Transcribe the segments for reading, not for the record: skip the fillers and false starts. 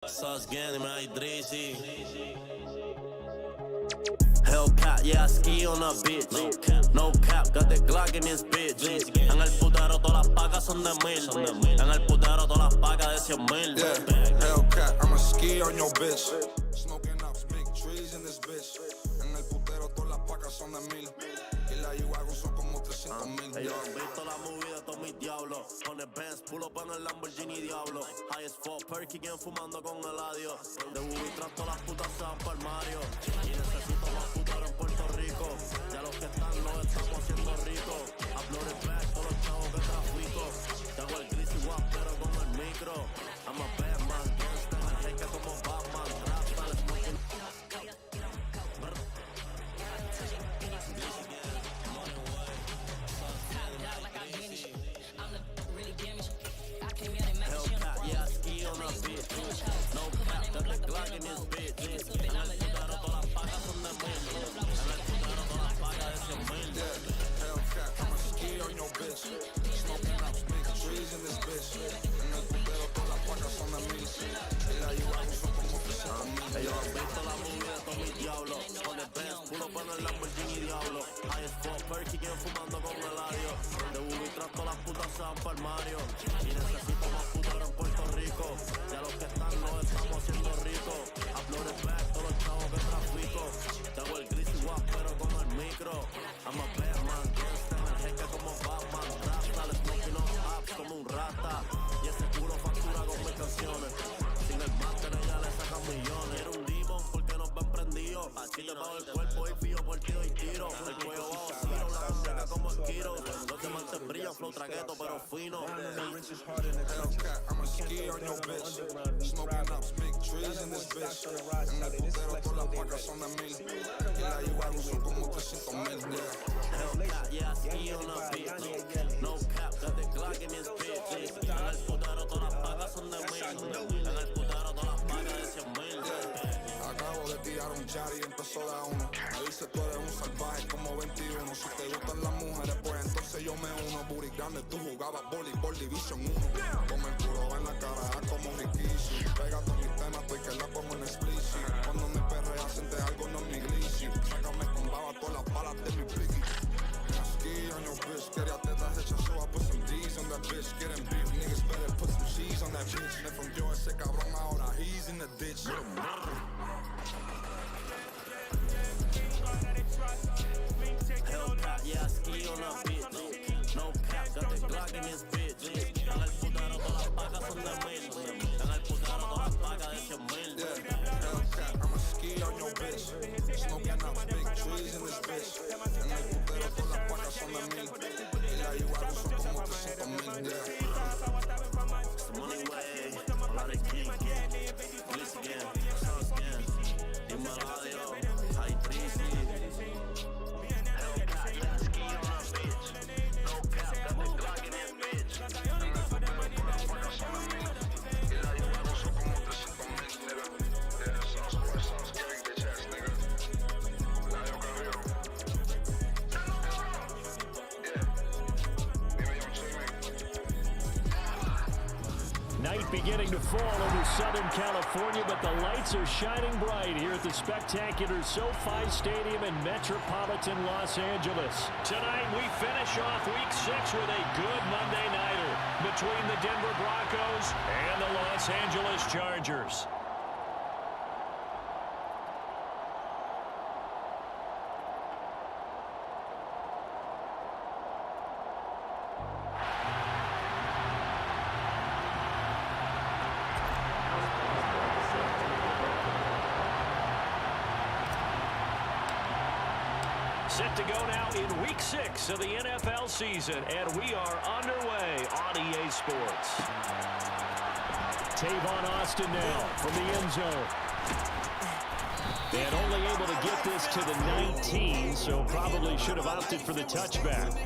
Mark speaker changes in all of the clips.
Speaker 1: Sauce gang, dime ahí Drizzy. Hellcat, yeah, I ski on a bitch. No cap, got the Glock in this bitch. En el putero todas las pacas son de mil. En el putero todas las pacas de 100,000.
Speaker 2: Yeah, Hellcat, I'ma ski on your bitch. Smoking up big trees in this bitch. En el putero todas las pacas son de 1000. Y la Yuago son como 300,000.
Speaker 1: Ellos han visto la movie de todos mis diablos. Con el Benz, pull up en el Lamborghini Diablo. High as fuck, perky, quien fumando con el adiós. De Ubi tras todas las putas se van pa'l Mario. Y necesito más puteros en Puerto Rico. Ya los que están los estamos haciendo ricos. Upload it back, todos los chavos que trafico. Te hago el greasy guap, pero con el micro. I'm a bad man, gangsta, el jeque como Batman. Rap, style, smoking. Hellcat, yeah, I ski on a bitch. No cap, got the Glock in this bitch. En el putero todas las pacas son de 1000. En el putero todas las pacas de 100,000.
Speaker 2: Yeah, Hellcat, I'ma ski on your bitch. Smoking up big trees in this bitch. En el putero todas las pacas son de 1000. Y la Yuago son como 300,000.
Speaker 1: Ellos han visto la movie de todos mis diablos. Con el Benz, pull up en el Lamborghini Diablo. High as fuck, perky, quien fumando con el adiós. De Ubi tras todas las putas se van pa'l Mario. Y necesito más puteros en Puerto Rico. Ya los que están los estamos haciendo ricos. Upload it back, todos los chavos que trafico. Te hago el greasy guap, pero con el micro. I'm a bad man, gangsta, el jeque como Batman. Rap, style, smoking on apps como un rata. Y ese culo factura con mis canciones. Sin el máster ella le sacan millones. Era un demon porque nos ven prendidos. Así te pago el cuerpo y pillo por tiro y tiro. El cuello bajo ciro, la bandera como el Kiro. Los diamantes brillan, flow traqueto pero fino.
Speaker 2: Hellcat, I'ma ski on your bitch. Smoking up big trees in this bitch. En el putero todas las pacas son de 1000. Y la Yuago son como 300,000.
Speaker 1: Hellcat, yeah, I ski on a bitch. No cap, got the Glock in this bitch. En el putero todas las pacas son de 1000. En el putero todas las pacas de 100,000.
Speaker 2: Acabo de tirar un Yari y empezó de a uno. Me dice tú eres un salvaje como 21. Si te gustan las mujeres, pues entonces yo me uno. Booty grande, tú jugabas voleibol Division 1. Con el culo en la cara como Rikishi. Pégate mis temas, estoy que la pongo en explicit. Cuando me perrea, siente algo, no es mi glitchy. Sácame con baba todas las balas de mi blicky. Ski on your bitch, quería tetas hechas, so I put some D's on that bitch. Getting beef, niggas better put some cheese on that bitch. Me fundió ese cabrón, ahora he's in the ditch.
Speaker 1: Hellcat, yeah, I ski on a bitch. No cap, got the Glock in this bitch. En el putero todas las pacas son de 1000. En el putero todas las pacas de 100,000.
Speaker 2: Yeah, Hellcat, I'ma ski on your bitch. Smoking up big trees in this bitch. En el putero todas las pacas son de 1000. Y la Yuago son como 300,000. Yeah.
Speaker 1: It's the money way, a lot of king. Bliss again, sauce again. Dímelo adiós, high Drizzy. Hellcat, yeah, I ski on a bitch. No cap, got the Glock in this bitch.
Speaker 2: En el putero todas las pacas son de 1000. Y la Yuago son como 300,000, nigga. Yeah, sauce boy, sauce gang, bitch ass nigga. La yo cabrero. Yeah. Dime yo, Jimmy.
Speaker 3: Night beginning to fall over Southern California, but the lights are shining bright here at the spectacular SoFi Stadium in metropolitan Los Angeles. Tonight, we finish off Week 6 with a good Monday nighter between the Denver Broncos and the Los Angeles Chargers. Set to go now in Week 6 of the NFL season, and we are underway on EA Sports. Tavon Austin now from the end zone. And only able to get this to the 19, so probably should have opted for the touchback.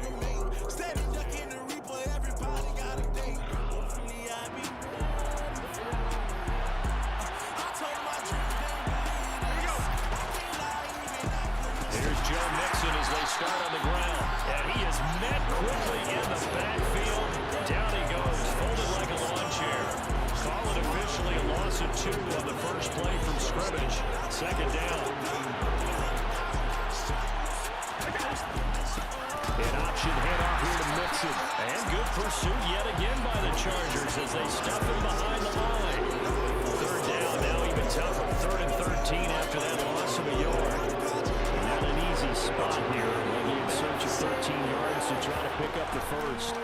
Speaker 3: Joe Mixon as they start on the ground. And he is met quickly in the backfield. Down he goes, folded like a lawn chair. Call it a officially a loss of 2 on the first play from scrimmage. Second down. An option handoff here to Mixon. And good pursuit yet again by the Chargers as they stuff him behind the line. Third down, now even tougher. 3rd and 13 after that loss of a yard. Not an easy spot here. They'll be in search of 13 yards to try to pick up the first.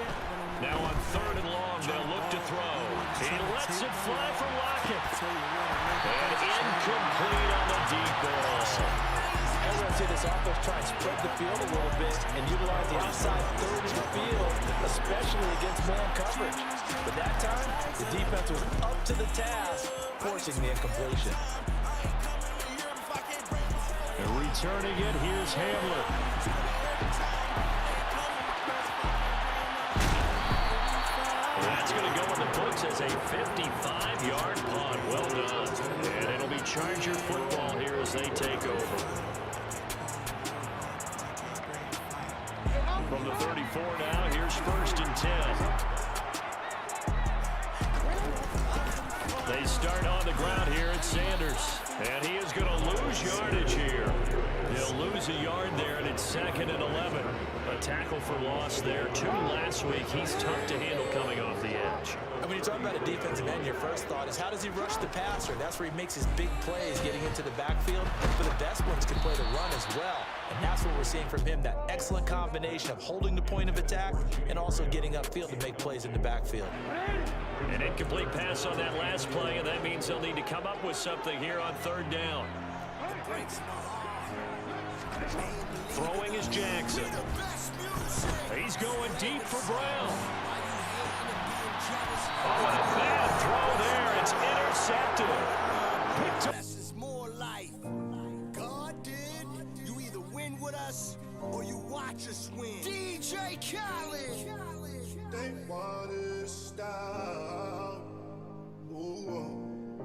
Speaker 3: Now on 3rd and long, they'll look to throw. He lets it fly for Lockett. And incomplete on the deep ball.
Speaker 4: I was going to say this offense try and spread the field a little bit and utilize the outside third of the field, especially against man coverage. But that time, the defense was up to the task, forcing the incompletion.
Speaker 3: And returning it, here's Hamler. That's going to go in the books as a 55-yard punt. Well done. And it'll be Charger football here as they take over. From the 34 now, here's 1st and 10. They start on the ground here at Sanders. And he is going to lose yardage here. He'll lose a yard there, and it's 2nd and 11. A tackle for loss there. 2 last week. He's tough to handle coming off the edge.
Speaker 4: And when you talk about a defensive end, your first thought is how does he rush the passer? That's where he makes his big plays, getting into the backfield. But the best ones can play the run as well. And that's what we're seeing from him, that excellent combination of holding the point of attack and also getting upfield to make plays in the backfield.
Speaker 3: An incomplete pass on that last play, and that means they'll need to come up with something here on 3rd down. Throwing is Jackson. He's going deep for Brown. Oh, and a bad throw there. It's intercepted.
Speaker 5: This is more life. God did. You either win with us or you watch us win. DJ Khaled.
Speaker 2: They wanted to stop. Ooh,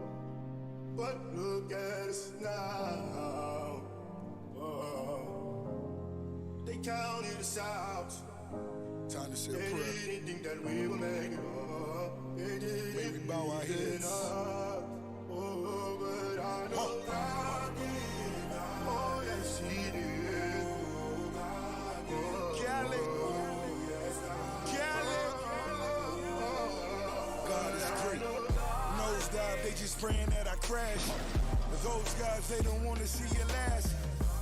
Speaker 2: but look at us now. They counted us out. Time to say a prayer. They didn't think that we would make it up. They didn't bow our heads. Oh, but I know God did. Oh, yes, He did. Khaled. God is great. Nosedive, they just praying that I crash. Those guys, they don't want to see you last.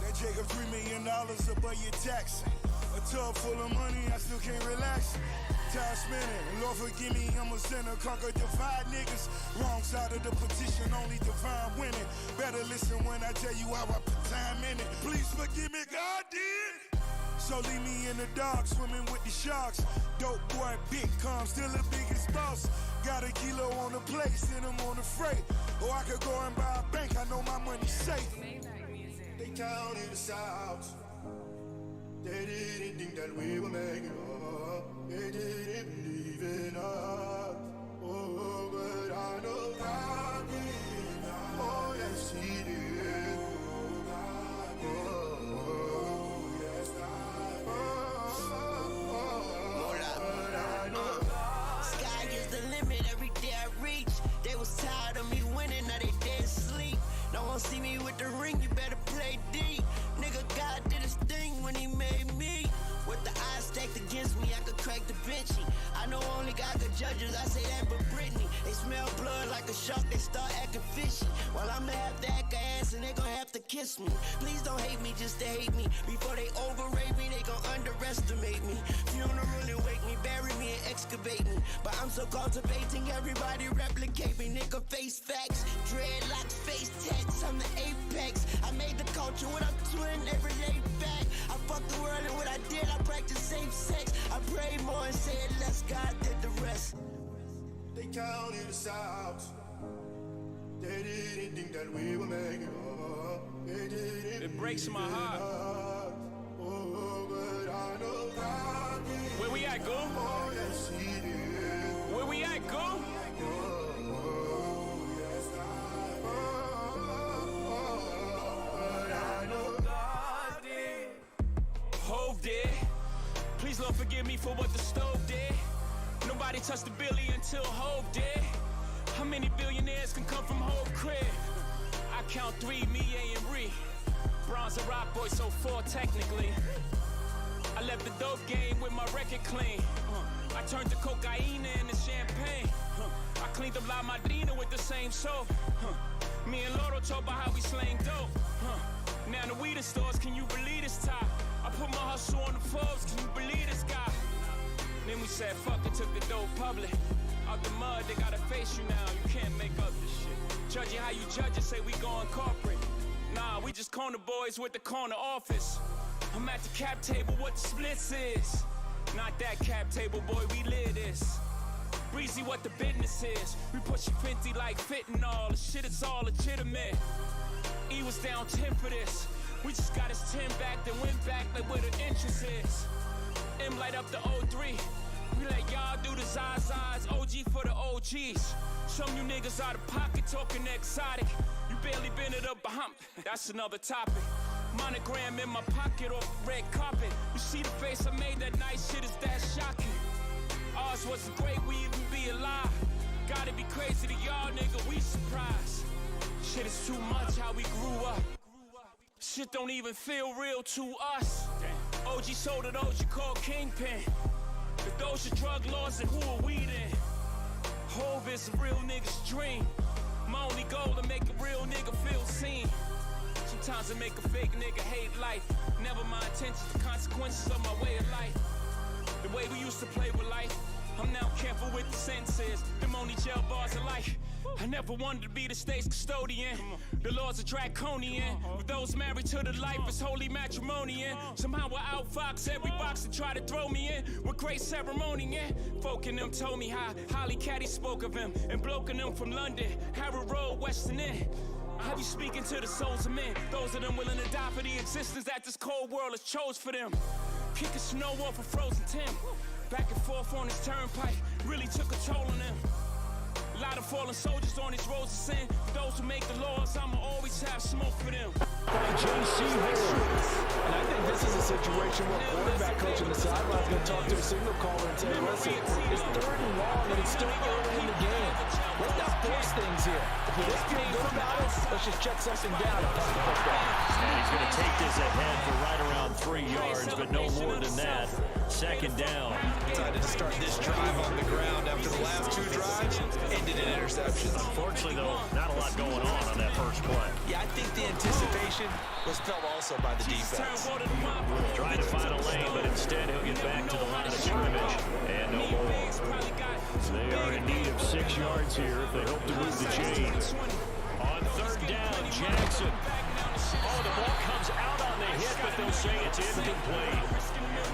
Speaker 2: That Jacob $3 million above your tax. A tub full of money, I still can't relax. Time spinning, Lord forgive me, I'm a sinner. Conquer divide niggas. Wrong side of the petition, only divine winning. Better listen when I tell you how I put time in it. Please forgive me, God did. So leave me in the dark, swimming with the sharks. Dope boy, big calm, still the biggest boss. Got a kilo on the plate, send him on the freight. Or I could go and buy a bank, I know my money's safe. They counted us out. They didn't think that we would make it up. They didn't believe in us. Oh, but I know God did. Oh, yes, He did. Oh, yes,
Speaker 5: Sky is the limit every day I reach. They was tired of me winning, now they dead sleep. No one see me with the ring, you better play D. Nigga, God did his thing when He made me. With the odds stacked against me, I could crack the Vinci. I know only God could judge us, I say that but Britney. They smell blood like a shark, they start acting fishy. Well, I'ma have to act an ass and they gon' have to kiss me. Please don't hate me just to hate me. Before they overrate me, they gon' underestimate me. Funeral and wake me, bury me and excavate me. But I'm so cultivating, everybody replicate me. Nigga, face facts, dreadlocks, face tats, I'm the apex. I made the culture what I'm doing every day back. I fuck the world and what I did, I practice safe sex. I pray more and say it less, God did the rest.
Speaker 2: They counted us out. They didn't think that we would make it up. They didn't.
Speaker 6: It breaks my heart.
Speaker 2: Oh, but I know God did.
Speaker 6: Where we at, Go?
Speaker 2: Oh, yes, He did.
Speaker 6: Where we at, Go? Hove did. Please, Lord, forgive me for what the stove did. Nobody touched the Billy until Hove did. How many billionaires can come from whole crib? I count 3, me, A, and Ree. Bronze and rock boy, so 4 technically. I left the dope game with my record clean. I turned the cocaine into champagne. I cleaned up La Madrina with the same soap. Me and Loro talk about how we slang dope. Now the weed stores, can you believe this top? I put my hustle on the Forbes, can you believe this guy? Then we said fuck it, took the dope public. Out the mud, they gotta face you now, you can't make up this shit. Judging how you judge it, say we going corporate. Nah, we just corner boys with the corner office. I'm at the cap table, what the splits is. Not that cap table, boy, we live this. Breezy, what the business is. We pushing 50 like fentanyl, the shit is all legitimate. E was down 10 for this. We just got his 10 back, then went back like where the interest is. M light up the 03. We let y'all do the Zazas, OG for the OGs. Some you niggas out of pocket talking exotic. You barely been it up behind. That's another topic. Monogram in my pocket off red carpet. You see the face I made that night, shit is that shocking. Ours wasn't great, we even be alive. Gotta be crazy to y'all, nigga, we surprised. Shit is too much how we grew up. Shit don't even feel real to us. OG sold it, OG called Kingpin. If those are drug laws, then who are we then? Hove is a real nigga's dream. My only goal to make a real nigga feel seen. Sometimes I make a fake nigga hate life. Never my intentions, the consequences of my way of life. The way we used to play with life, I'm now careful with the sentences. Them only jail bars of life. I never wanted to be the state's custodian. The laws are draconian. With those married to the life, it's holy matrimony. Somehow I outfox every box that try to throw me in. With great ceremony, yeah. Folk in them told me how Holly Caddy spoke of him. And bloke in them from London, Harrow Road, Western End. I be speaking to the souls of men. Those of them willing to die for the existence that this cold world has chose for them. Kicking snow off a frozen Tim. Back and forth on his turnpike really took a toll on them. A lot of fallen soldiers on these roads of sin. For those who make the laws, I'ma always have smoke for them.
Speaker 3: JC
Speaker 4: And I think this is a situation where quarterback coach on the sideline is going to talk to a signal caller and say, listen, it's 3rd and long and it's still early in the game. Let's not force things here. If we just feel good about it, let's just check something down and punt the football.
Speaker 3: And he's going to take this ahead for right around 3 yards, but no more than that. 2nd down.
Speaker 7: Decided to start this drive on the ground after the last 2 drives. Ended in interceptions.
Speaker 3: Unfortunately, though, not a lot going on that first play.
Speaker 7: Yeah, I think the anticipation was felt also by the defense.
Speaker 3: Trying to find a lane, but instead he'll get back to the line of scrimmage and no more. They are in need of 6 yards here if they hope to move the chains. On 3rd down, Jackson. Oh, the ball comes out on the hit, but they'll say it's incomplete.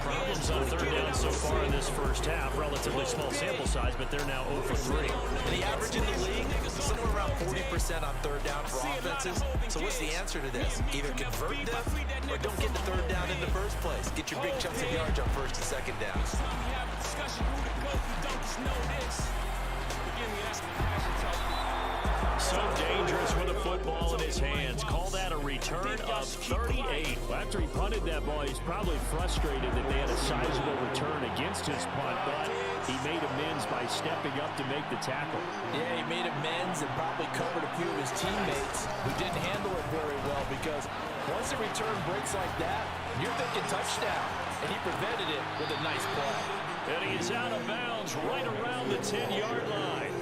Speaker 3: Problems on 3rd down so far in this first half. Relatively small sample size, but they're now 0 for 3.
Speaker 7: And the average in the league, somewhere around 40% on 3rd down for offenses. So what's the answer to this? Either convert them or don't get the 3rd down in the first place. Get your big chunks of yards on 1st and 2nd down.
Speaker 3: So dangerous with the football in his hands. Call that a return of 38. After he punted that ball, he's probably frustrated that they had a sizable return against his punt, but he made amends by stepping up to make the tackle.
Speaker 4: Yeah, he made amends and probably covered a few of his teammates who didn't handle it very well, because once the return breaks like that, you're thinking touchdown, and he prevented it with a nice play.
Speaker 3: And he's out of bounds right around the 10-yard line.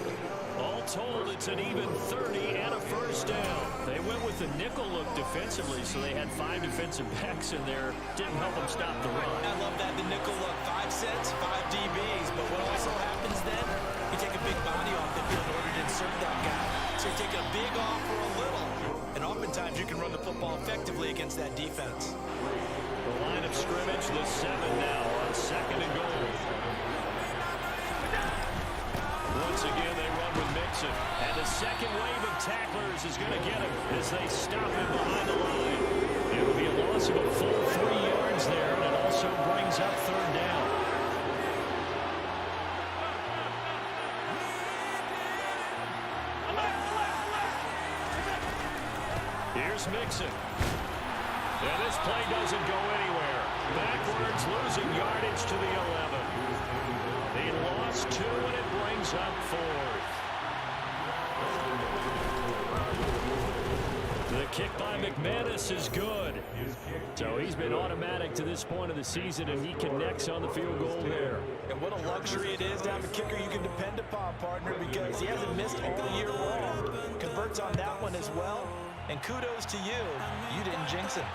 Speaker 3: All told, it's an even 30 and a 1st down. They went with the nickel look defensively, so they had 5 defensive backs in there. Didn't help them stop the run.
Speaker 7: I love that, the nickel look. 5 sets, 5 DBs. But what also happens then, you take a big body off the field in order to insert that guy. So you take a big off for a little. And oftentimes you can run the football effectively against that defense.
Speaker 3: The line of scrimmage, the 7 now on 2nd and goal. Once again, they run with Mixon. And the second wave of tacklers is going to get him as they stop him behind the line. It will be a loss of a full 3 yards there, and it also brings up 3rd down. Here's Mixon. And this play doesn't go anywhere. Backwards, losing yardage to the 11. They lost 2, and it brings up 4th. kick by McManus is good. So he's been automatic to this point of the season, and he connects on the field goal there.
Speaker 4: And what a luxury it is to have a kicker you can depend upon, partner, because he hasn't missed all year long. Converts on that one as well. And kudos to you. You didn't jinx it.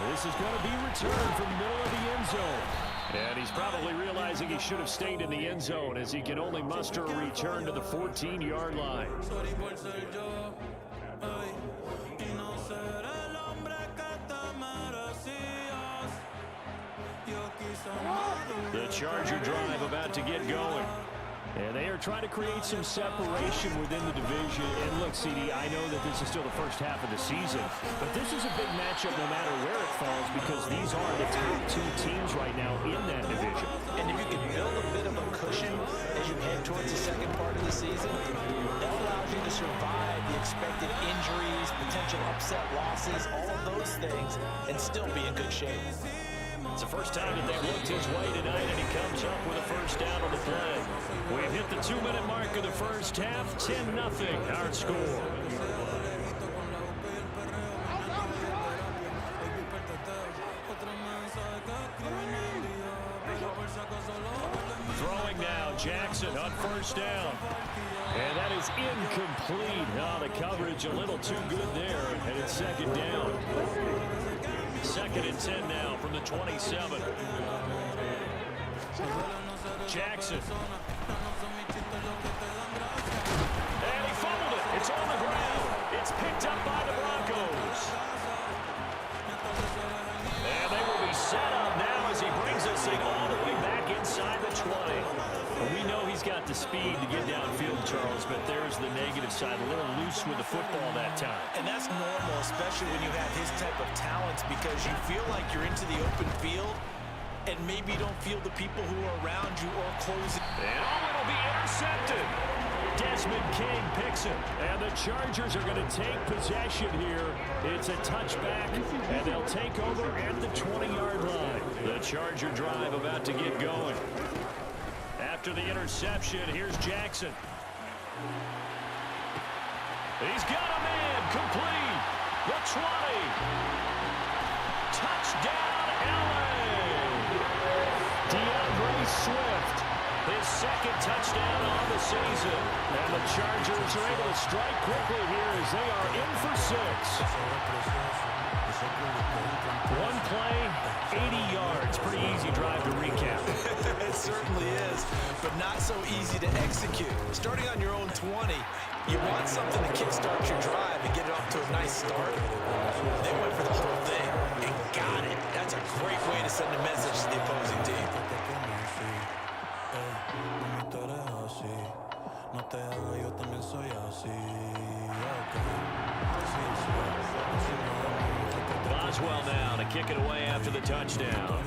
Speaker 3: This is going to be returned from the middle of the end zone. And he's probably realizing he should have stayed in the end zone as he can only muster a return to the 14-yard line. The Charger drive about to get going. And they are trying to create some separation within the division. And look, CD, I know that this is still the first half of the season, but this is a big matchup no matter where it falls because these are the top two teams right now in that division.
Speaker 4: And if you can build a bit of a cushion as you head towards the second part of the season, that allows you to survive the expected injuries, potential upset losses, all of those things, and still be in good shape.
Speaker 3: It's the first time that they've looked his way tonight, and he comes up with a first down on the play. We've hit the 2-minute mark of the first half, 10-0 our score. Throwing now, Jackson on first down. And that is incomplete. The coverage a little too good there, and it's second down. Second and 10 now from the 27. Jackson. And he fumbled it. It's on the ground. It's picked up by the Broncos. And they will be set up now as he brings this thing all the way back inside the 20. We know he's got the speed to get downfield, Charles, but there's the negative side. A little loose with the football that time.
Speaker 4: And that's normal, especially when you have his type of talents, because you feel like you're into the open field and maybe you don't feel the people who are around you or closing.
Speaker 3: And it'll be intercepted. Desmond King picks it. And the Chargers are going to take possession here. It's a touchback, and they'll take over at the 20-yard line. The Charger drive about to get going. After the interception, here's Jackson. He's got a man complete. The 20. Touchdown, LA. DeAndre Swift, his second touchdown on the season. And the Chargers are able to strike quickly here as they are in for 6. One play, 80 yards. Pretty easy drive to recap.
Speaker 4: It certainly is, but not so easy to execute. Starting on your own 20, you want something to kickstart your drive and get it off to a nice start. They went for the whole thing and got it. That's a great way to send a message to the opposing team.
Speaker 3: Boswell now to kick it away after the touchdown.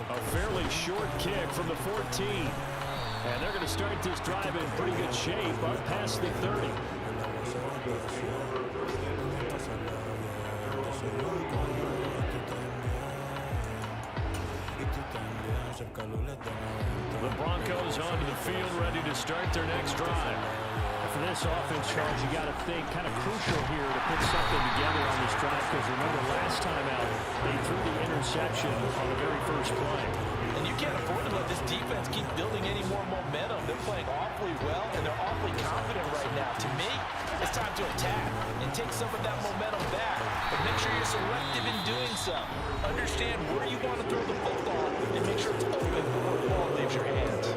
Speaker 3: A fairly short kick from the 14. And they're going to start this drive in pretty good shape up past the 30. The Broncos onto the field, ready to start their next drive. For this offense, Charles, you got to think kind of crucial here to put something together on this drive, because remember last time out, they threw the interception on the very first play.
Speaker 4: And you can't afford to let this defense keep building any more momentum. They're playing awfully well, and they're awfully confident right now. To me, it's time to attack and take some of that momentum back. But make sure you're selective in doing so. Understand where you want to throw the football and make sure it's open before the ball leaves your hands.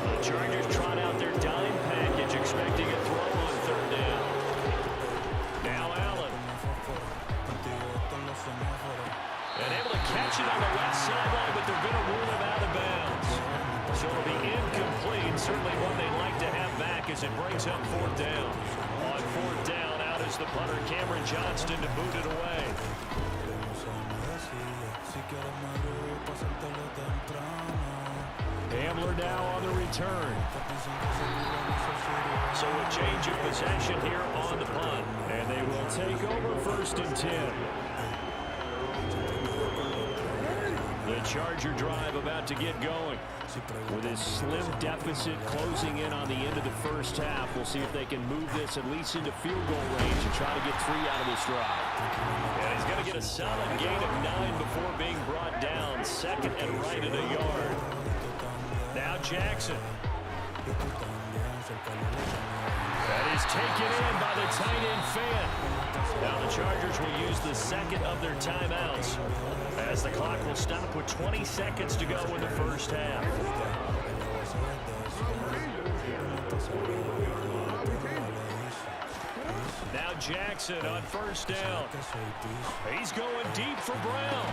Speaker 3: The Chargers trot out their dime package, expecting a throw on third down. Now Allen. And able to catch it on the left sideline, but they're going to rule him out of bounds. So it'll be incomplete. Certainly one they'd like to have back as it brings up fourth down. On fourth down, out is the punter, Cameron Johnston, to boot it away. Hamler now on the return. So a change of possession here on the punt. And they will take over first and 10. The Charger drive about to get going. With his slim deficit closing in on the end of the first half, we'll see if they can move this at least into field goal range and try to get 3 out of this drive. And he's going to get a solid gain of 9 before being brought down. Second and right at a yard. Now Jackson. That is taken in by the tight end Fant. Now the Chargers will use the second of their timeouts as the clock will stop with 20 seconds to go in the first half. Now Jackson on first down. He's going deep for Brown.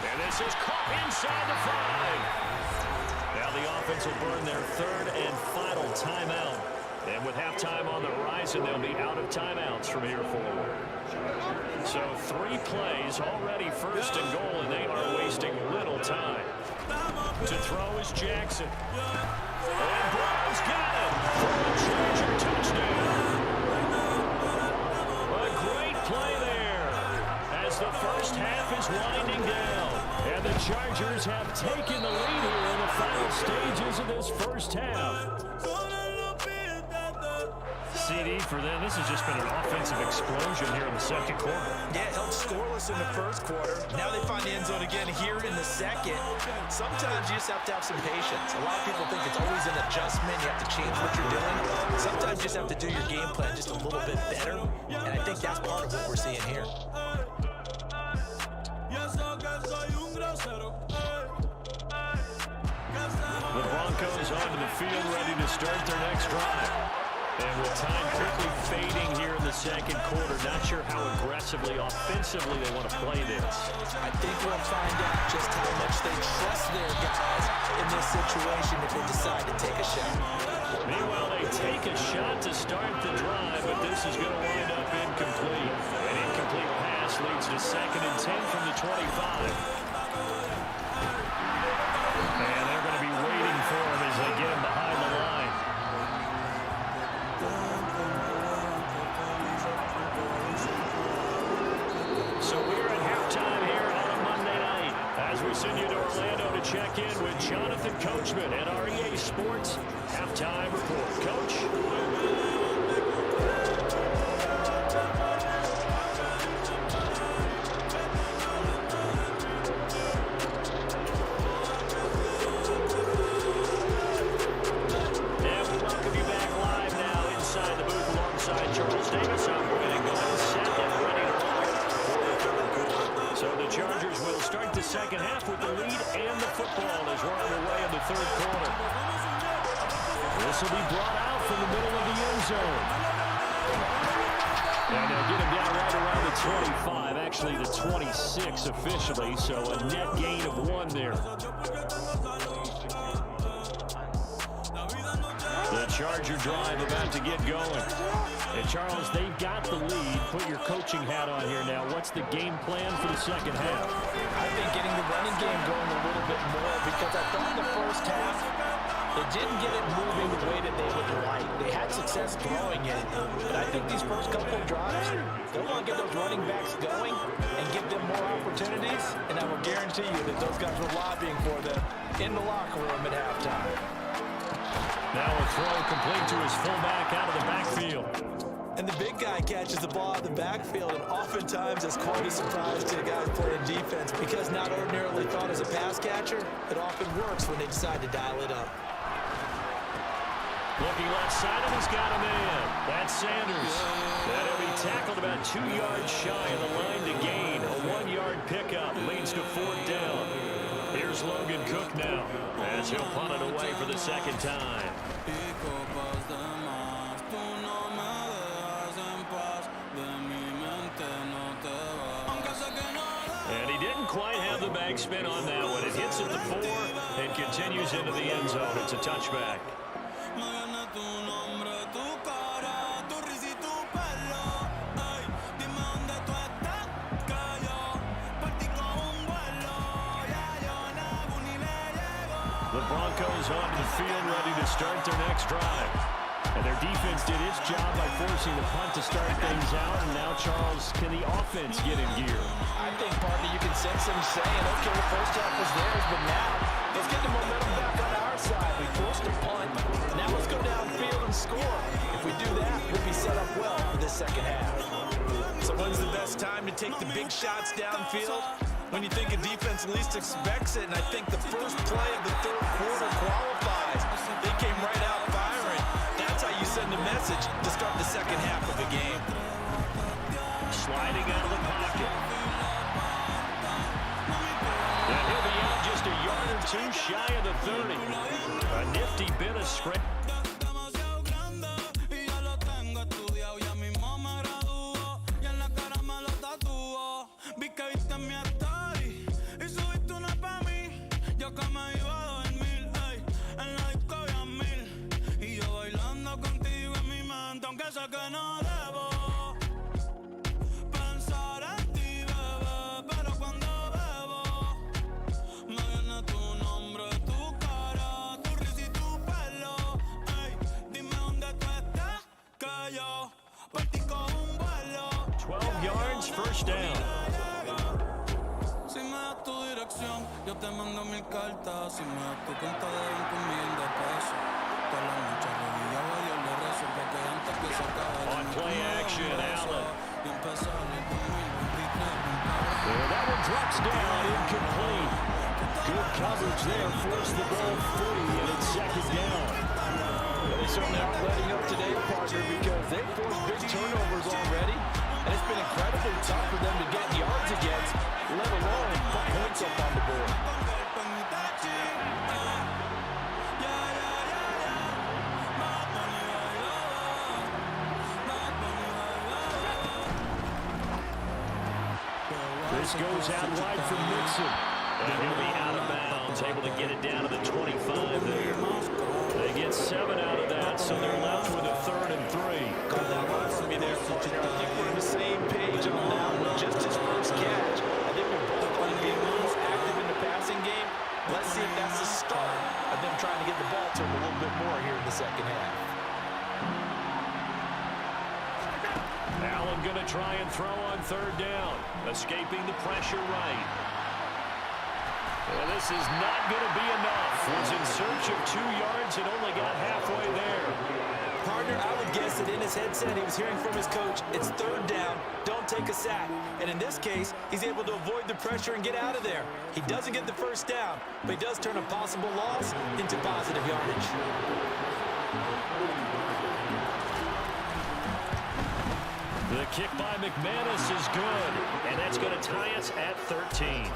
Speaker 3: And this is caught inside the 5. Now the offense will burn their third and final timeout. And with halftime on the horizon, they'll be out of timeouts from here forward. So 3 plays already first and goal, and they are wasting little time. To throw is Jackson. And Brown's got it for a Charger touchdown. A great play there as the first half is winding down. And the Chargers have taken the lead here in the final stages of this first half. CD for them. This has just been an offensive explosion here in the second quarter.
Speaker 4: Yeah, held scoreless in the first quarter. Now they find the end zone again here in the second. Sometimes you just have to have some patience. A lot of people think it's always an adjustment. You have to change what you're doing. Sometimes you just have to do your game plan just a little bit better. And I think that's part of what we're seeing here.
Speaker 3: The Broncos onto the field, ready to start their next drive. And with time quickly fading here in the second quarter, not sure how aggressively, offensively they want to play this.
Speaker 4: I think we'll find out just how much they trust their guys in this situation if they decide to take a shot.
Speaker 3: Meanwhile, they take a shot to start the drive, but this is going to wind up incomplete. An incomplete pass leads to 2nd and 10 from the 25. And they're going to be waiting for him as they get him behind the line. So we're at halftime here on a Monday night as we send you to Orlando to check in with Jonathan Coachman at our EA Sports Halftime Report. Coach? And we welcome you back live now inside the booth alongside Charles Davis. I'm going to go set and ready to roll. So the Chargers will start the second half with the lead and the football as we're on the way in the third quarter. This will be brought out from the middle of the end zone. And they'll get him down right around the 25, actually the 26 officially, so a net gain of 1 there. The Charger drive about to get going. And Charles, they've got the lead. Put your coaching hat on here now. What's the game plan for the second half?
Speaker 4: I've been getting the running game going a little bit more because I thought in the first half they didn't get it moving the way that they would like. They had success throwing it, but I think these first couple of drives, they want to get those running backs going and give them more opportunities, and I will guarantee you that those guys were lobbying for them in the locker room at halftime.
Speaker 3: Now a throw complete to his fullback out of the backfield.
Speaker 4: And the big guy catches the ball out of the backfield, and oftentimes it's quite a surprise to the guys playing defense because not ordinarily thought as a pass catcher, it often works when they decide to dial it up.
Speaker 3: Looking left side, and he's got a man. That's Sanders. That'll be tackled about 2 yards shy of the line to gain. A 1-yard pickup leads to 4th down. Here's Logan Cook now as he'll punt it away for the second time. And he didn't quite have the bag spin on that one. It hits at the 4 and continues into the end zone. It's a touchback. The Broncos onto the field ready to start their next drive. And their defense did its job by forcing the punt to start things out. And now, Charles, can the offense get in gear?
Speaker 4: I think partly you can sense them saying, okay, the first half was theirs, but now let's get the momentum back on this second half. So when's the best time to take the big shots downfield? When you think a defense least expects it, and I think the first play of the third quarter qualifies. They came right out firing. That's how you send a message to start the second half of the game.
Speaker 3: Sliding out of the pocket. And he'll be out just a yard or two shy of the 30. A nifty bit of script. First down.
Speaker 8: Si me das tu dirección, yo te mando 1000 cartas. Si me das tu cuenta de 20,000 de pesos. Toda la noche arrodillado a Dios le rezo, porque antes que se acabe
Speaker 3: on play action, Allen.
Speaker 8: y empezar el 2023.
Speaker 3: That one drops down, incomplete. Good coverage there, forced the ball free, and it's second down.
Speaker 4: They certainly aren't letting up today, partner, because they've forced big turnovers already. And it's been incredibly tough for them to get yards against, let alone put points up on the board.
Speaker 3: This goes out wide for Mixon. And he'll be out of bounds, able to get it down to the 25 there. They get 7 out of that, so they're left with a 3rd and 3.
Speaker 4: Call that one for me there, partner. I think we're on the same page on that one. Just his first catch. I think we're both going to be a little active in the passing game. Let's see if that's the start of them trying to get the ball to him a little bit more here in the second half.
Speaker 3: Allen going to try and throw on 3rd down, escaping the pressure right. And this is not going to be enough. Was in search of 2 yards and only got halfway there.
Speaker 4: Partner, I would guess that in his headset he was hearing from his coach, it's 3rd down, don't take a sack. And in this case, he's able to avoid the pressure and get out of there. He doesn't get the first down, but he does turn a possible loss into positive yardage.
Speaker 3: The kick by McManus is good, and that's going to tie us at 13.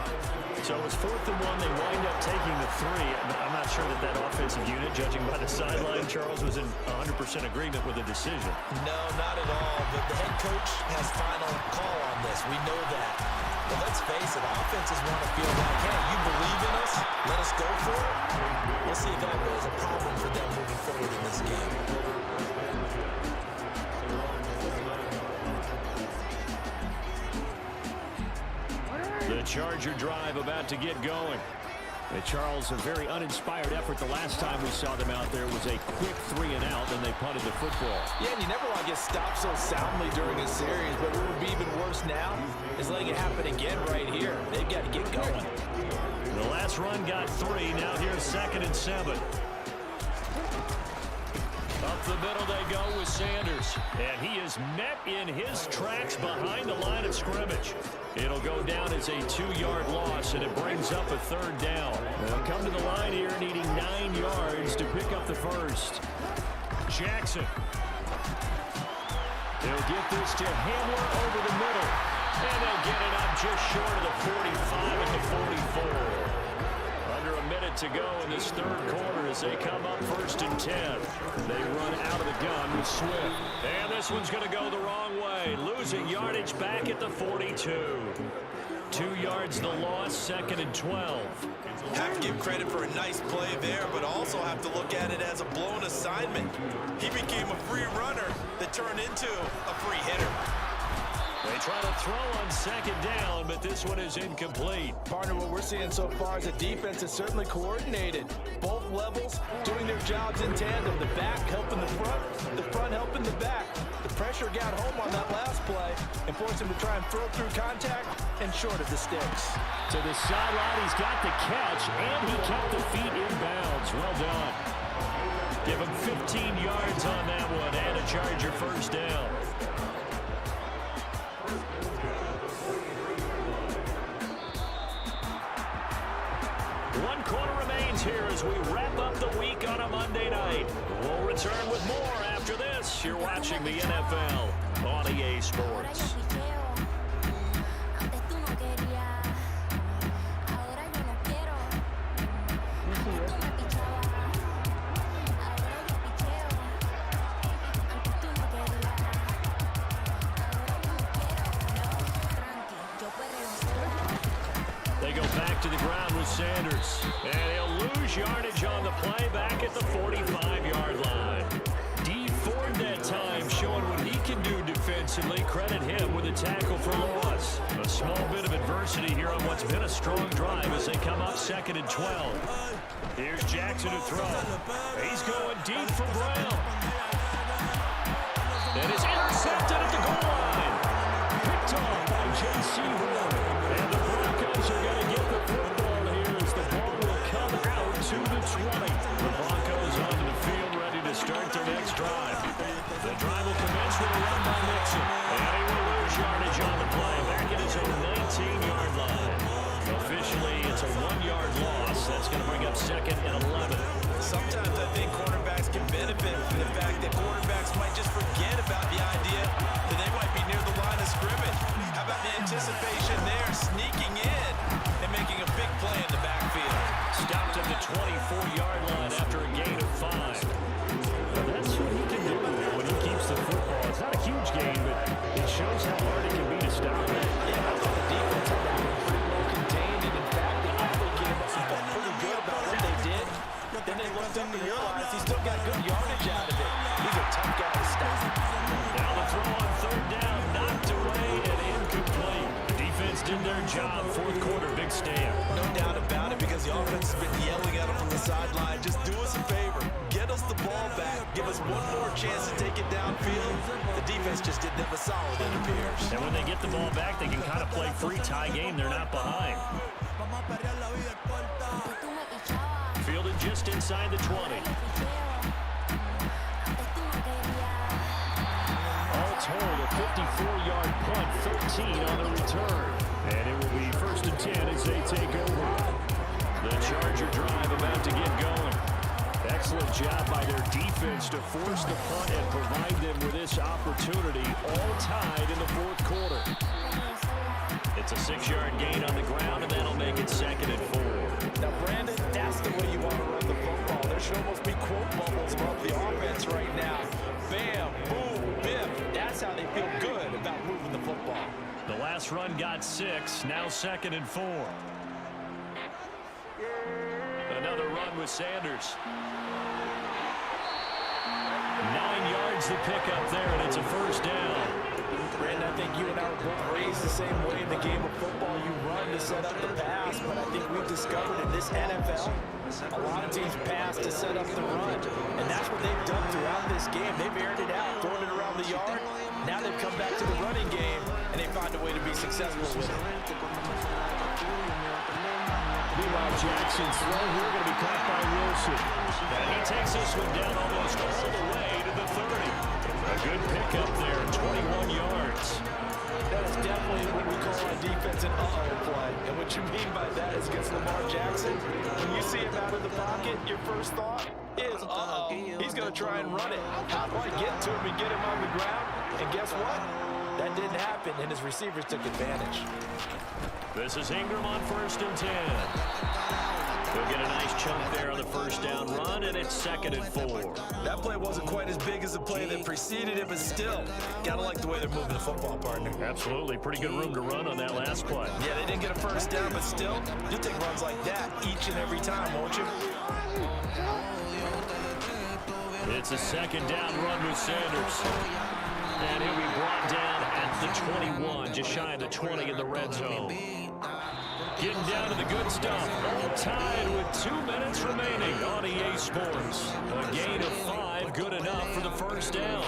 Speaker 3: So it's 4th and 1. They wind up taking the 3. I'm not sure that offensive unit, judging by the sideline, Charles, was in 100% agreement with the decision.
Speaker 4: No, not at all. But the head coach has final call on this. We know that. But let's face it, offenses want to feel like, hey, you believe in us, let us go for it. We'll see if that was a problem for them moving forward in this game.
Speaker 3: The Charger drive about to get going. Charles, a very uninspired effort the last time we saw them out there was a quick 3 and out, then they punted the football.
Speaker 4: Yeah, and you never want to get stopped so soundly during a series, but what would be even worse now is letting it happen again right here. They've got to get going.
Speaker 3: The last run got 3, now here's 2nd and 7. Up the middle they go with Sanders, and he is met in his tracks behind the line of scrimmage. It'll go down as a 2-yard loss, and it brings up a 3rd down. They'll come to the line here needing 9 yards to pick up the first. Jackson. They'll get this to Hamler over the middle, and they'll get it up just short of the 45 at the 44. Under a minute to go in this 3rd quarter as they come up 1st and 10. They run out of the gun with Swift. And this one's going to go the wrong way. Losing yardage back at the 42. 2 yards the loss, 2nd and 12.
Speaker 7: Have to give credit for a nice play there, but also have to look at it as a blown assignment. He became a free runner that turned into a free hitter.
Speaker 3: They try to throw on 2nd down, but this one is incomplete.
Speaker 4: Partner, what we're seeing so far is the defense is certainly coordinated. Both levels doing their jobs in tandem. The back helping the front helping the back. The pressure got home on that last play and forced him to try and throw through contact and short of the sticks.
Speaker 3: To the sideline, he's got the catch, and he kept the feet in bounds. Well done. Give him 15 yards on that one, and a Charger 1st down. as we wrap up the week on a Monday night. We'll return with more after this. You're watching the NFL on EA Sports. They go back to the ground with Sanders. And he'll lose yardage on the play back at the 45-yard line. D Ford that time showing what he can do defensively. Credit him with a tackle for loss. A small bit of adversity here on what's been a strong drive as they come up 2nd and 12. Here's Jackson to throw. He's going deep for Brown. And is intercepted at the goal line. Picked off by J.C. Horn. And the Broncos are going to get the football here as the ball will come out to the 20. The Broncos onto the field ready to start their next drive. The drive will commence with a run by Mixon. And he will lose yardage on the play back at his own 19-yard line. Officially, it's a 1-yard loss. That's going to bring up 2nd and 11.
Speaker 7: Sometimes I think cornerbacks can benefit from the fact that quarterbacks might just forget about the idea that they might be near the line of scrimmage. How about the anticipation there, sneaking in and making a big play in the backfield?
Speaker 3: Stopped at the 24-yard line after a gain of 5. Well, that's what he can do when he keeps the football. It's not a huge gain, but it shows how hard it can be to stop it.
Speaker 4: Yeah, I thought the defense had that one pretty well contained, and in fact, they actually gave us felt pretty good about what they did. Then they looked up and realized he still got good yardage out of it. He's a tough guy to stop.
Speaker 3: Now the throw on 3rd down, knocked away and incomplete. The defense did their job. 4th quarter, big stand.
Speaker 7: No doubt about it, because the offense has been yelling at him from the sideline. Just do us a favor. Get us the ball back. Give us one more chance to take it downfield. The defense just didn't have a solid, it appears.
Speaker 3: And when they get the ball back, they can kind of play free tie game. They're not behind. Fielded just inside the 20. All told, a 54-yard punt, 13 on the return. And it will be 1st and 10 as they take over. The Charger drive about to get going. Excellent job by their defense to force the punt and provide them with this opportunity, all tied in the 4th quarter. It's a 6-yard gain on the ground, and that'll make it 2nd and 4.
Speaker 4: Now, Brandon, that's the way you want to run the football. There should almost be quote bubbles above the offense right now. Bam, boom, biff. That's how they feel good about moving the football.
Speaker 3: The last run got 6, now 2nd and 4. Another run with Sanders. 9 yards the pickup there, and it's a 1st down.
Speaker 4: Brandon, I think you and I were both raised the same way in the game of football. You run to set up the pass, but I think we've discovered in this NFL, a lot of teams pass to set up the run, and that's what they've done throughout this game. They've aired it out, thrown it around the yard. Now they've come back to the running game, and they find a way to be successful with it.
Speaker 3: Meanwhile, Jackson's throw here going to be caught by Wilson. And he takes this one down almost all the way to the 30. A good pickup there, 21 yards.
Speaker 4: That is definitely what we call on defense an uh-oh play. And what you mean by that is against Lamar Jackson, when you see him out of the pocket, your first thought is, uh-oh, he's going to try and run it. How do I get to him and get him on the ground? And guess what? That didn't happen, and his receivers took advantage.
Speaker 3: This is Ingram on 1st and 10. He'll get a nice chunk there on the 1st down run, and it's 2nd and 4.
Speaker 7: That play wasn't quite as big as the play that preceded it, but still, gotta like the way they're moving the football, partner.
Speaker 3: Absolutely. Pretty good room to run on that last play.
Speaker 7: Yeah, they didn't get a 1st down, but still, you'll take runs like that each and every time, won't you?
Speaker 3: It's a 2nd down run with Sanders. And he'll be brought down at the 21, just shy of the 20 in the red zone. Getting down to the good stuff. All tied with 2 minutes remaining on EA Sports. A gain of 5, good enough for the 1st down.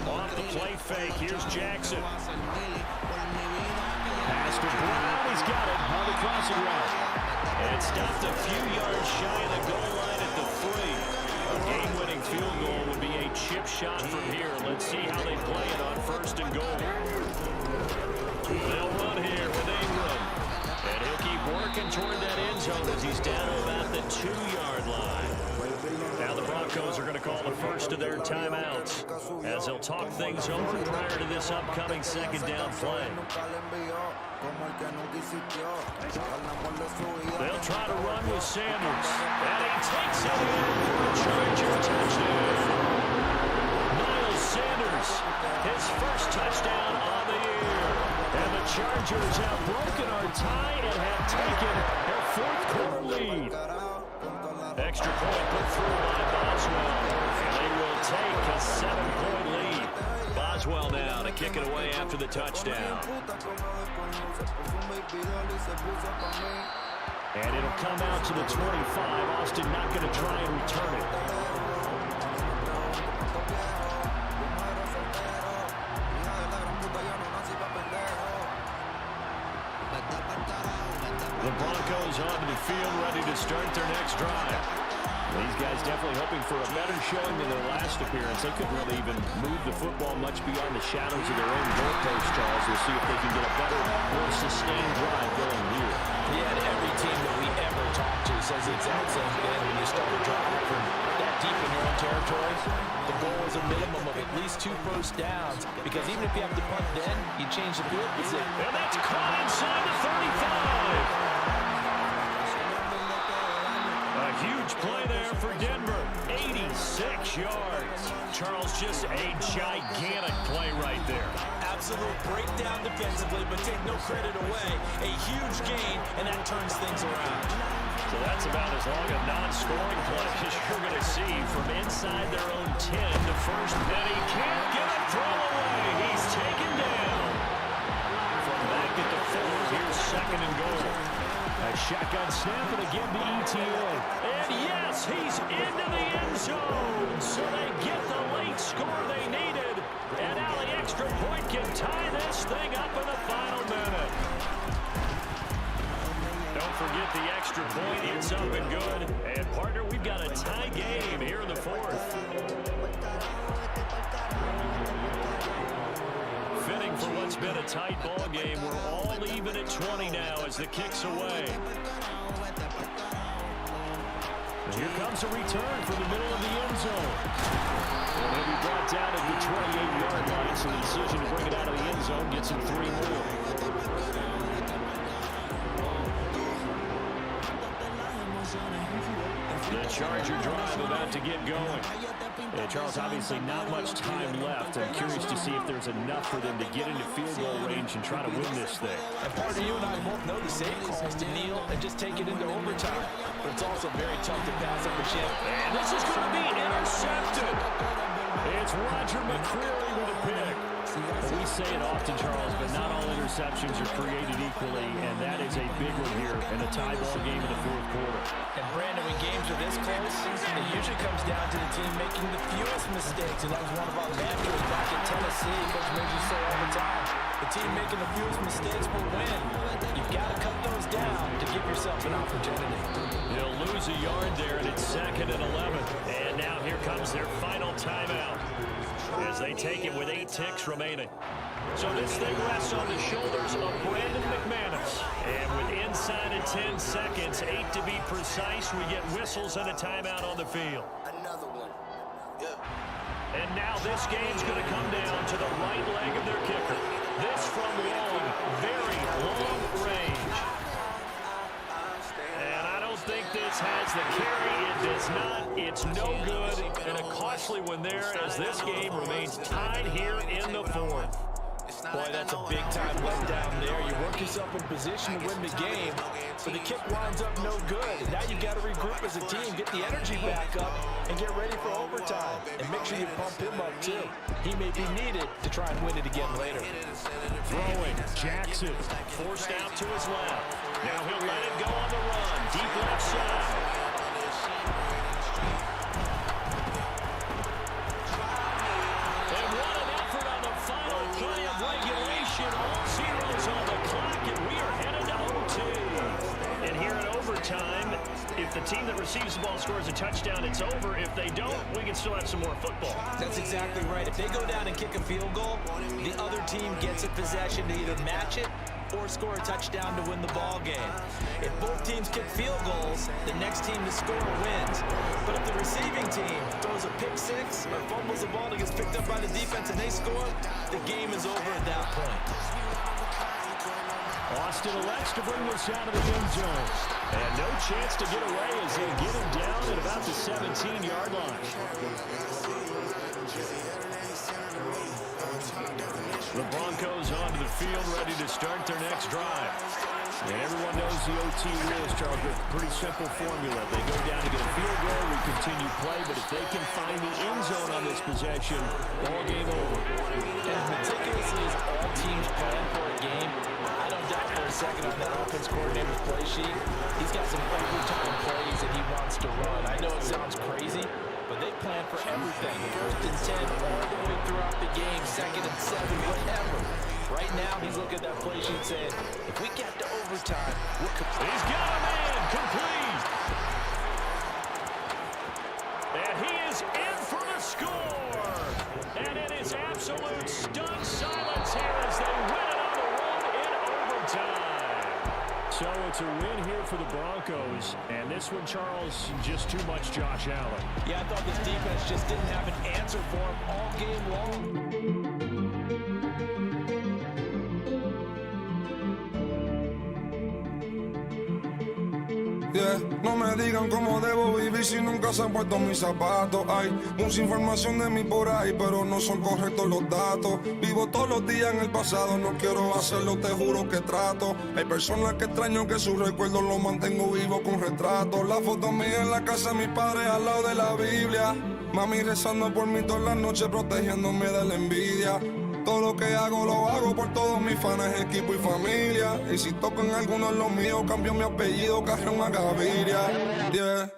Speaker 3: Off the play fake, here's Jackson. Pass to Brown, he's got it on the crossing route. And stopped a few yards shy of the goal line at the 3. A game-winning field goal would be a chip shot from here. Let's see how they play it on 1st and goal. walking toward that end zone as he's down to about the 2-yard line. Now the Broncos are going to call the first of their timeouts as they'll talk things over prior to this upcoming second down play. They'll try to run with Sanders. And he takes it in for a Charger touchdown. Miles Sanders, his first touchdown on the year. And the Chargers have broken our tie and have taken their fourth-quarter lead. Extra point put through by Boswell. And they will take a 7-point lead. Boswell now to kick it away after the touchdown. And it'll come out to the 25. Austin not going to try and return it. The Broncos onto the field, ready to start their next drive. These guys definitely hoping for a better showing than their last appearance. They couldn't really even move the football much beyond the shadows of their own goalpost, Charles. We'll see if they can get a better, more sustained drive going here.
Speaker 4: Yeah, and every team that we ever talk to says the exact same thing when you start a drive from that deep in your own territory. The goal is a minimum of at least 2 first downs, because even if you have to punt then, you change the field position.
Speaker 3: And that's caught inside the 35. A huge play there for Denver. 86 yards. Charles, just a gigantic play right there.
Speaker 7: Absolute breakdown defensively, but take no credit away. A huge gain, and that turns things around.
Speaker 3: So that's about as long a non-scoring play as you're going to see from inside their own 10 to first. And he can't get a throw away. He's taken down. From back at the 4, here's second and goal. A shotgun snap and again to ETA. And yes, he's into the end zone. So they get the late score they needed. And now the extra point can tie this thing up in the final minute. Don't forget the extra point. It's up and good. And partner, we've got a tie game here in the 4th. Fitting for what's been a tight ball game. We're all even at 20 now as the kick's away. And here comes a return from the middle of the end zone. And they'll be brought down at the 28-yard line, so the decision to bring it out of the end zone gets him 3 more. The Charger drive about to get going. And Charles, obviously not much time left. I'm curious to see if there's enough for them to get into field goal range and try to win this thing.
Speaker 4: And partner, you and I both know the safe call is to kneel and just take it into overtime. But it's also very tough to pass up a chip.
Speaker 3: And this is going to be intercepted. It's Roger McCreary with a pick. Well, we say it often, Charles, but not all interceptions are created equally, and that is a big one here in a tie ball game in the 4th quarter.
Speaker 4: And Brandon, when games are this close, it usually comes down to the team making the fewest mistakes, and that was one of our mantras back at Tennessee. Coach Major say all the time, the team making the fewest mistakes will win. You've got to cut those down to give yourself an opportunity.
Speaker 3: They'll lose a yard there, and it's 2nd and 11. And now here comes their final timeout as they take it with 8 ticks remaining. So this thing rests on the shoulders of Brandon McManus. And with inside of 10 seconds, 8 to be precise, we get whistles and a timeout on the field.
Speaker 5: Another one. Yeah.
Speaker 3: And now this game's going to come down to the right leg of their kicker. This from long, very long range. And I don't think this has the carry. It does not. It's no good. And a costly one there as this game remains tied here in the 4th.
Speaker 4: Boy, that's a big-time letdown there. You work yourself in position to win the game, but the kick winds up no good. And now you got to regroup as a team, get the energy back up, and get ready for overtime. And make sure you pump him up, too. He may be needed to try and win it again later.
Speaker 3: Throwing, Jackson, forced out to his left. Now he'll let it go on the run, deep left side. If the team that receives the ball scores a touchdown, it's over. If they don't, we can still have some more football.
Speaker 4: That's exactly right. If they go down and kick a field goal, the other team gets a possession to either match it or score a touchdown to win the ball game. If both teams kick field goals, the next team to score wins. But if the receiving team throws a pick six or fumbles the ball that gets picked up by the defense and they score, the game is over at that point.
Speaker 3: Austin elects to bring this out of the end zone. And no chance to get away as they get him down at about the 17-yard line. The Broncos onto the field, ready to start their next drive. And everyone knows the OT rules, Charles, but pretty simple formula. They go down to get a field goal, we continue play, but if they can find the end zone on this possession, ball game over.
Speaker 4: As meticulously as all teams plan for a game, I don't doubt for a second on that offense coordinator's play sheet. He's got some overtime plays that he wants to run. I know it sounds crazy, but they plan for everything. 1st and 10 all the way throughout the game, 2nd and 7, whatever. Right now, he's looking at that play sheet saying, if we get to overtime, we'll complete.
Speaker 3: He's got a man, complete. And he is in for the score. And it is absolute stunned silence here as they win it on the run in overtime. So it's a win here for the Broncos. And this one, Charles, just too much Josh Allen.
Speaker 4: Yeah, I thought this defense just didn't have an answer for him all game long.
Speaker 2: Yeah. No me digan cómo debo vivir si nunca se han puesto mis zapatos. Hay mucha información de mí por ahí, pero no son correctos los datos. Vivo todos los días en el pasado, no quiero hacerlo, te juro que trato. Hay personas que extraño que sus recuerdos los mantengo vivos con retratos. La foto mía en la casa de mis padres al lado de la Biblia. Mami rezando por mí todas las noches, protegiéndome de la envidia. Todo lo que hago, lo hago por todos mis fans, equipo y familia. Y si toco en alguno de los míos, cambio mi apellido, Carrión a Gaviria. Yeah.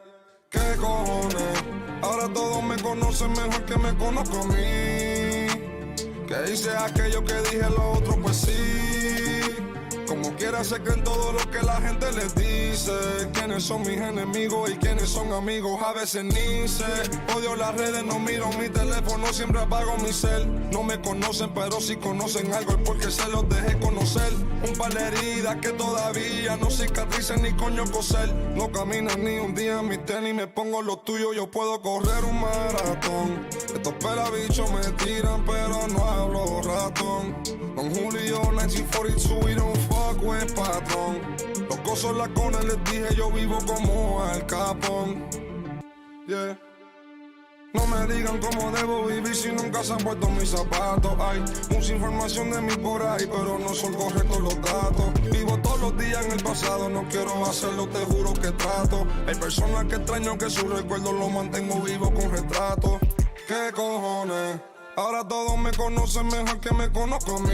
Speaker 2: ¿Qué cojones? Ahora todos me conocen mejor que me conozco a mí. Que hice aquello que dije lo otro, pues sí. Como quiera se creen todo lo que la gente les dice. Quiénes son mis enemigos y quiénes son amigos, a veces ni sé. Odio las redes, no miro mi teléfono, siempre apago mi cel. No me conocen, pero si conocen algo es porque se los dejé conocer. Un par de heridas que todavía no cicatrizan ni coño coser. No caminan ni un día en mis tenis, me pongo los tuyos, yo puedo correr un maratón. Estos pelabichos me tiran, pero no hablo ratón. Don Julio, 1942, we don't fuck with patrón. Los gozos la cona, les dije, yo vivo como Al Capón. Yeah. No me digan cómo debo vivir si nunca se han puesto mis zapatos. Hay mucha información de mí por ahí, pero no son correctos los datos. Vivo todos los días en el pasado, no quiero hacerlo, te juro que trato. Hay personas que extraño que sus recuerdos los mantengo vivos con retratos. ¿Qué cojones? Ahora todos me conocen mejor que me conozco a mí.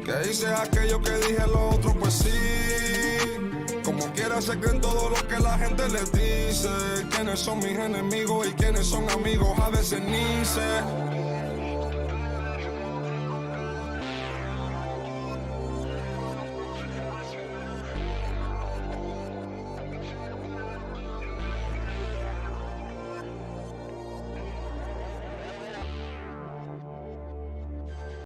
Speaker 2: Que hice aquello que dije lo otro, pues sí. Como quiera se creen todo lo que la gente les dice. Quiénes son mis enemigos y quiénes son amigos, a veces ni sé.